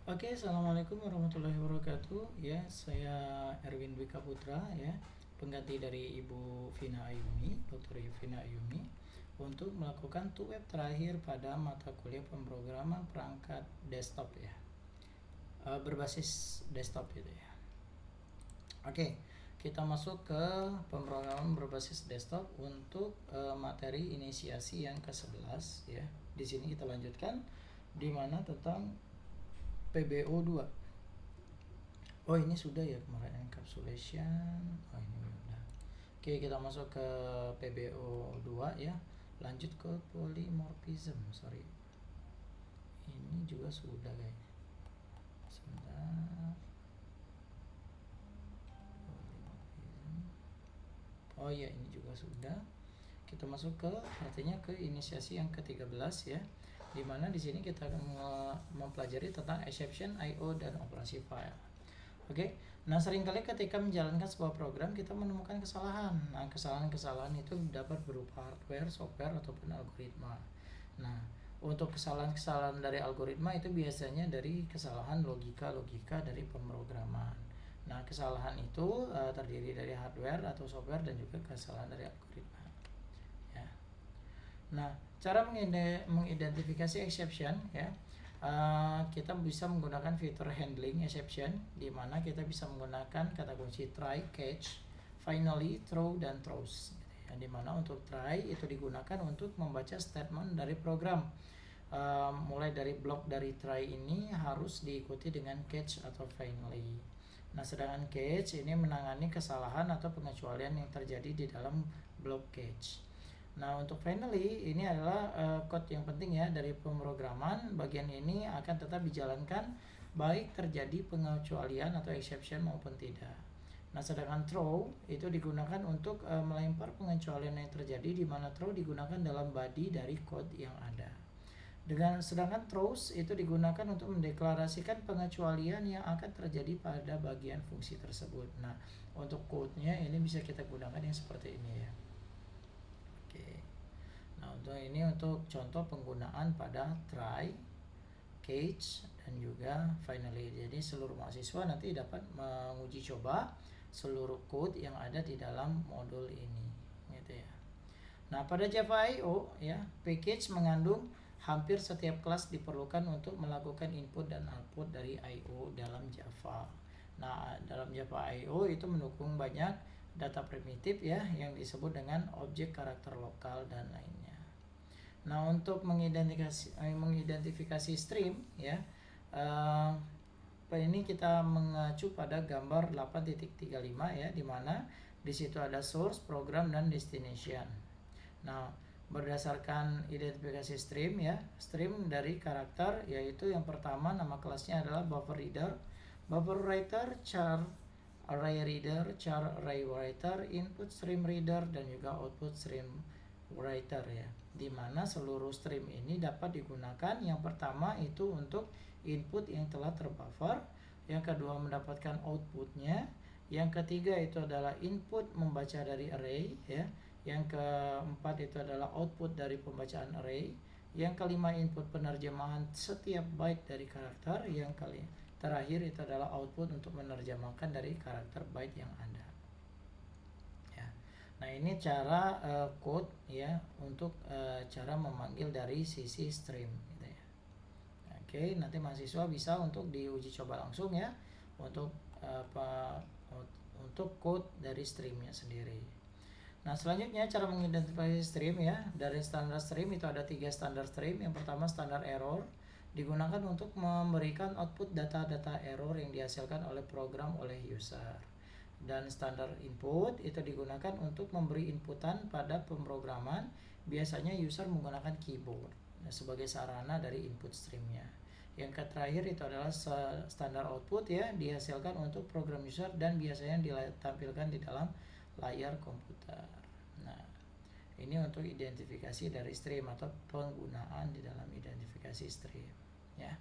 Oke, assalamualaikum warahmatullahi wabarakatuh. Ya, saya Erwin Dwi Kaputra, ya, pengganti dari Ibu Vina Ayumi, Dr. Vina Ayumi, untuk melakukan tuweb terakhir pada mata kuliah pemrograman perangkat desktop, ya, berbasis desktop gitu ya. Oke, kita masuk ke pemrograman berbasis desktop untuk materi inisiasi yang ke-11, ya. Di sini kita lanjutkan di mana tentang PBO 2. Oh, ini sudah ya kemarin encapsulation. Oh, ini udah. Oke, kita masuk ke PBO 2 ya. Lanjut ke polymorphism. Sorry. Ini juga sudah kayaknya. Sebentar. Polymorphism. Oh iya, ini juga sudah. Kita masuk ke artinya ke inisiasi yang ke-13 ya. Dimana di sini kita akan mempelajari tentang exception, I/O dan operasi file. Oke, nah seringkali ketika menjalankan sebuah program kita menemukan kesalahan. Nah, kesalahan-kesalahan itu dapat berupa hardware, software, ataupun algoritma. Nah, untuk kesalahan-kesalahan dari algoritma itu biasanya dari kesalahan logika-logika dari pemrograman. Nah, kesalahan itu terdiri dari hardware atau software dan juga kesalahan dari algoritma. Ya. Nah, cara mengidentifikasi exception ya. Kita bisa menggunakan fitur handling exception di mana kita bisa menggunakan kata kunci try, catch, finally, throw, dan throws. Di mana untuk try itu digunakan untuk membaca statement dari program. Mulai dari blok dari try ini harus diikuti dengan catch atau finally. Nah, sedangkan catch ini menangani kesalahan atau pengecualian yang terjadi di dalam blok catch. Nah, untuk finally ini adalah code yang penting ya dari pemrograman. Bagian ini akan tetap dijalankan baik terjadi pengecualian atau exception maupun tidak. Nah, sedangkan throw itu digunakan untuk melempar pengecualian yang terjadi, di mana throw digunakan dalam body dari code yang ada. Sedangkan throws itu digunakan untuk mendeklarasikan pengecualian yang akan terjadi pada bagian fungsi tersebut. Nah, untuk code-nya ini bisa kita gunakan yang seperti ini ya. Oke. Nah, untuk ini untuk contoh penggunaan pada try, catch, dan juga finally. Jadi seluruh mahasiswa nanti dapat menguji coba seluruh code yang ada di dalam modul ini, gitu ya. Nah, pada Java I/O ya, package mengandung hampir setiap kelas diperlukan untuk melakukan input dan output dari I/O dalam Java. Nah, dalam Java I/O itu mendukung banyak data primitif ya yang disebut dengan objek karakter lokal dan lainnya. Nah, untuk mengidentifikasi stream ya, ini kita mengacu pada gambar 8.35 ya, di mana di situ ada source, program, dan destination. Nah, berdasarkan identifikasi stream ya, stream dari karakter yaitu yang pertama nama kelasnya adalah buffer reader, buffer writer, char array reader, char array writer, input stream reader, dan juga output stream writer ya, dimana seluruh stream ini dapat digunakan. Yang pertama itu untuk input yang telah terbuffer, yang kedua mendapatkan outputnya, yang ketiga itu adalah input membaca dari array ya, yang keempat itu adalah output dari pembacaan array, yang kelima input penerjemahan setiap byte dari karakter, yang terakhir itu adalah output untuk menerjemahkan dari karakter byte yang ada. Nah, ini cara code ya untuk cara memanggil dari sisi stream gitu ya. Oke, nanti mahasiswa bisa untuk diuji coba langsung ya untuk untuk code dari streamnya sendiri. Nah, selanjutnya cara mengidentifikasi stream ya. Dari standar stream itu ada 3 standar stream. Yang pertama standar error, digunakan untuk memberikan output data-data error yang dihasilkan oleh program oleh user. Dan standar input itu digunakan untuk memberi inputan pada pemrograman. Biasanya user menggunakan keyboard sebagai sarana dari input streamnya. Yang terakhir itu adalah standar output ya, dihasilkan untuk program user dan biasanya ditampilkan di dalam layar komputer. Nah, ini untuk identifikasi dari stream atau penggunaan di dalam identifikasi stream ya.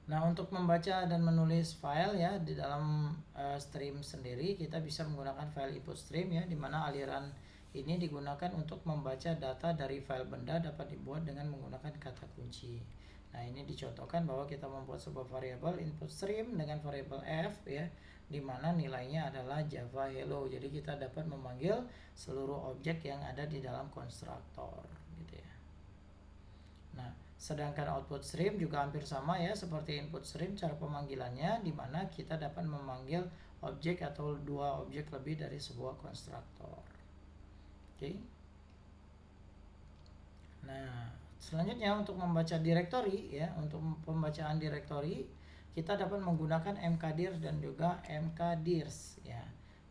Nah, untuk membaca dan menulis file ya di dalam stream sendiri kita bisa menggunakan file input stream ya, di mana aliran ini digunakan untuk membaca data dari file benda dapat dibuat dengan menggunakan kata kunci. Nah, ini dicontohkan bahwa kita membuat sebuah variabel input stream dengan variabel f ya, di mana nilainya adalah Java hello. Jadi kita dapat memanggil seluruh objek yang ada di dalam konstruktor gitu ya. Nah, sedangkan output stream juga hampir sama ya seperti input stream, cara pemanggilannya di mana kita dapat memanggil objek atau dua objek lebih dari sebuah konstruktor. Oke. Nah, selanjutnya untuk membaca directory ya, untuk pembacaan directory kita dapat menggunakan mkdir dan juga mkdirs ya.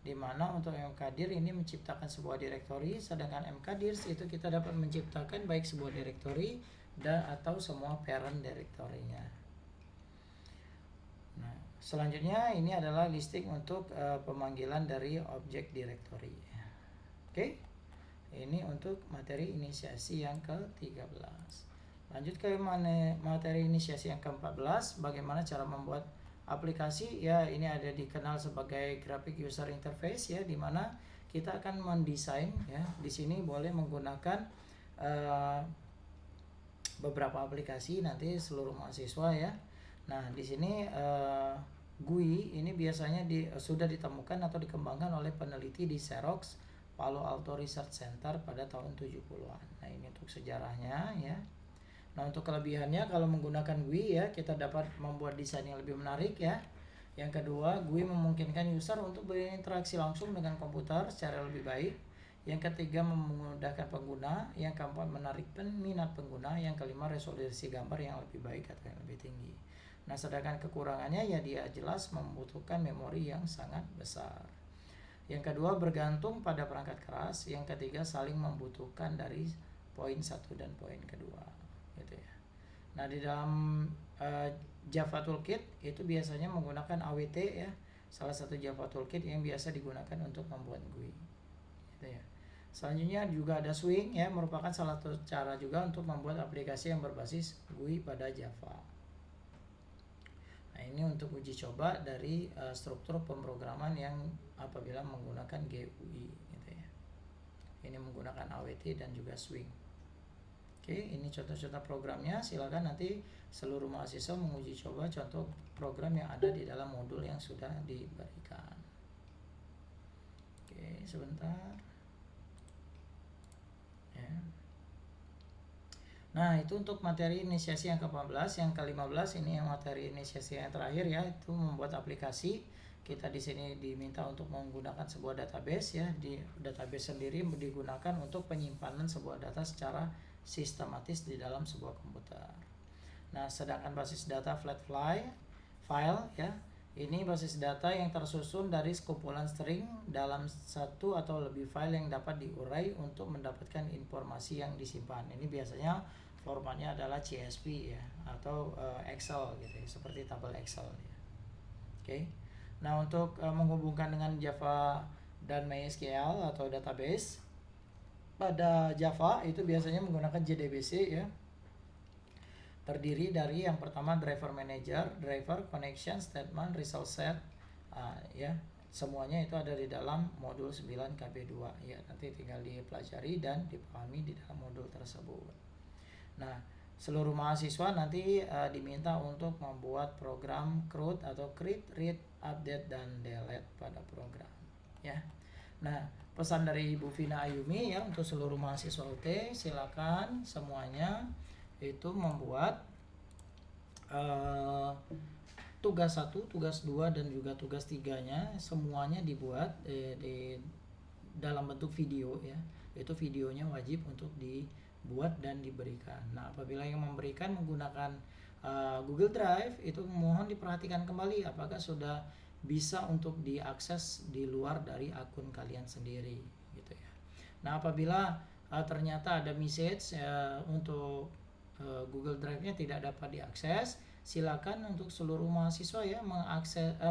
Dimana untuk mkdir ini menciptakan sebuah directory, sedangkan mkdirs itu kita dapat menciptakan baik sebuah directory dan atau semua parent directory-nya. Nah, selanjutnya ini adalah listing untuk pemanggilan dari objek directory. Oke. Ini untuk materi inisiasi yang ke-13. Lanjut ke materi inisiasi yang ke-14, bagaimana cara membuat aplikasi ya. Ini ada dikenal sebagai graphic user interface ya, di mana kita akan mendesain ya. Di sini boleh menggunakan beberapa aplikasi nanti seluruh mahasiswa ya. Nah, di sini GUI ini biasanya sudah ditemukan atau dikembangkan oleh peneliti di Xerox Palo Alto Research Center pada tahun 70-an. Nah, ini untuk sejarahnya ya. Nah, untuk kelebihannya kalau menggunakan GUI ya, kita dapat membuat desain yang lebih menarik ya. Yang kedua, GUI memungkinkan user untuk berinteraksi langsung dengan komputer secara lebih baik. Yang ketiga, memudahkan pengguna. Yang keempat, menarik minat pengguna. Yang kelima, resolusi gambar yang lebih baik atau yang lebih tinggi. Nah, sedangkan kekurangannya ya dia jelas membutuhkan memori yang sangat besar. Yang kedua, bergantung pada perangkat keras. Yang ketiga, saling membutuhkan dari poin satu dan poin kedua gitu ya. Nah, di dalam Java Toolkit itu biasanya menggunakan AWT ya, salah satu Java Toolkit yang biasa digunakan untuk membuat GUI gitu ya. Selanjutnya juga ada Swing ya, merupakan salah satu cara juga untuk membuat aplikasi yang berbasis GUI pada Java. Nah, ini untuk uji coba dari struktur pemrograman yang apabila menggunakan GUI gitu ya. Ini menggunakan AWT dan juga Swing. Oke, ini contoh-contoh programnya. Silakan nanti seluruh mahasiswa menguji coba contoh program yang ada di dalam modul yang sudah diberikan. Oke, sebentar. Ya. Nah, itu untuk materi inisiasi yang ke-14. Yang ke-15 ini yang materi inisiasi yang terakhir ya, itu membuat aplikasi. Kita di sini diminta untuk menggunakan sebuah database ya. Di database sendiri digunakan untuk penyimpanan sebuah data secara sistematis di dalam sebuah komputer. Nah, sedangkan basis data flat file ya, ini basis data yang tersusun dari sekumpulan string dalam satu atau lebih file yang dapat diurai untuk mendapatkan informasi yang disimpan. Ini biasanya formatnya adalah CSV ya, atau Excel gitu ya, seperti tabel Excel ya. Oke. Nah, untuk menghubungkan dengan Java dan MySQL atau database pada Java itu biasanya menggunakan JDBC ya. Terdiri dari yang pertama driver manager, driver, connection, statement, result set ya. Semuanya itu ada di dalam modul 9 KB2 ya. Nanti tinggal dipelajari dan dipahami di dalam modul tersebut. Nah, seluruh mahasiswa nanti diminta untuk membuat program CRUD atau create, read, update, dan delete pada program ya. Nah, pesan dari Ibu Vina Ayumi ya untuk seluruh mahasiswa UT, silakan semuanya itu membuat tugas 1, tugas 2, dan juga tugas 3-nya semuanya dibuat di dalam bentuk video ya. Itu videonya wajib untuk dibuat dan diberikan. Nah, apabila yang memberikan menggunakan Google Drive, itu mohon diperhatikan kembali apakah sudah bisa untuk diakses di luar dari akun kalian sendiri gitu ya. Nah, apabila ternyata ada message untuk Google Drive-nya tidak dapat diakses, silakan untuk seluruh mahasiswa ya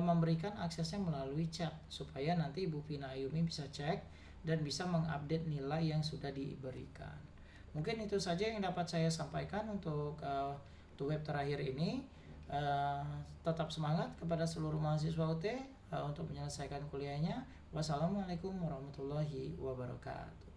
memberikan aksesnya melalui chat supaya nanti Ibu Vina Ayumi bisa cek dan bisa mengupdate nilai yang sudah diberikan. Mungkin itu saja yang dapat saya sampaikan untuk web terakhir ini. Tetap semangat kepada seluruh mahasiswa UT untuk menyelesaikan kuliahnya. Wassalamualaikum warahmatullahi wabarakatuh.